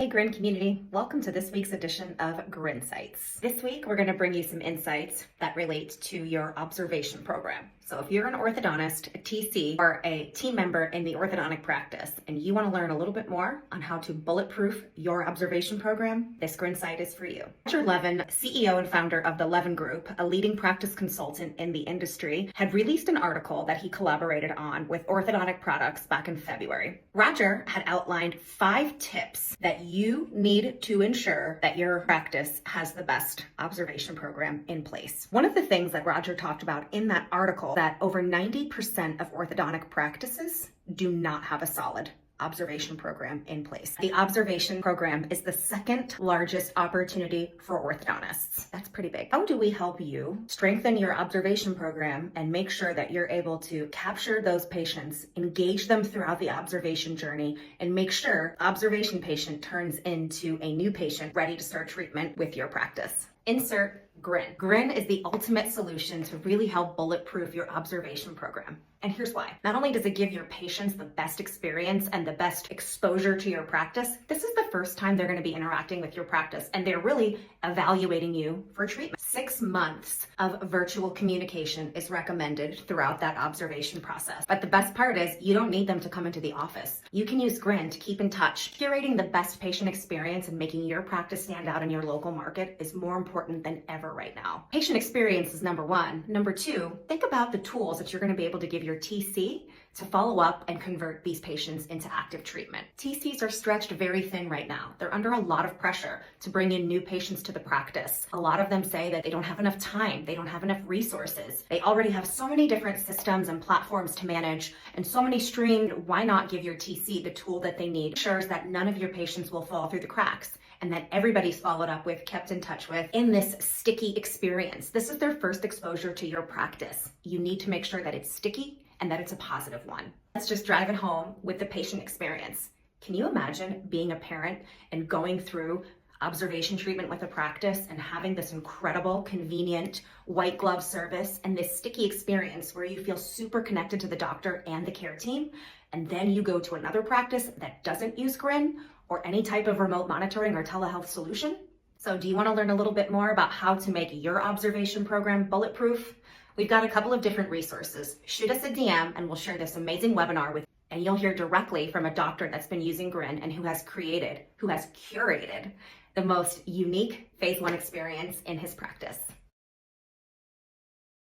Hey Grin community, welcome to this week's edition of Grinsights. This week we're going to bring you some insights that relate to your observation program. So if you're an orthodontist, a TC, or a team member in the orthodontic practice and you want to learn a little bit more on how to bulletproof your observation program, this Grinsight is for you. Roger Levin, CEO and founder of the Levin Group, a leading practice consultant in the industry, had released an article that he collaborated on with orthodontic products back in February. Roger had outlined 5 tips that you need to ensure that your practice has the best observation program in place. One of the things that Roger talked about in that article that over 90% of orthodontic practices do not have a solid observation program in place. The observation program is the second largest opportunity for orthodontists. That's pretty big. How do we help you strengthen your observation program and make sure that you're able to capture those patients, engage them throughout the observation journey, and make sure the observation patient turns into a new patient ready to start treatment with your practice? Insert Grin. Grin is the ultimate solution to really help bulletproof your observation program. And here's why. Not only does it give your patients the best experience and the best exposure to your practice, this is the first time they're going to be interacting with your practice and they're really evaluating you for treatment. 6 months of virtual communication is recommended throughout that observation process. But the best part is you don't need them to come into the office. You can use Grin to keep in touch. Curating the best patient experience and making your practice stand out in your local market is more important than ever right now. Patient experience is number 1. Number 2, think about the tools that you're going to be able to give your TC to follow up and convert these patients into active treatment. TCs are stretched very thin right now. They're under a lot of pressure to bring in new patients to the practice. A lot of them say that they don't have enough time, they don't have enough resources. They already have so many different systems and platforms to manage and so many streamed. Why not give your TC the tool that they need? Ensures that none of your patients will fall through the cracks and that everybody's followed up with, kept in touch with in this sticky experience. This is their first exposure to your practice. You need to make sure that it's sticky and that it's a positive one. Let's just drive it home with the patient experience. Can you imagine being a parent and going through observation treatment with a practice and having this incredible, convenient, white glove service and this sticky experience where you feel super connected to the doctor and the care team, and then you go to another practice that doesn't use Grin or any type of remote monitoring or telehealth solution? So do you want to learn a little bit more about how to make your observation program bulletproof? We've got a couple of different resources. Shoot us a DM and we'll share this amazing webinar with you. And you'll hear directly from a doctor that's been using Grin and who has curated the most unique phase 1 experience in his practice.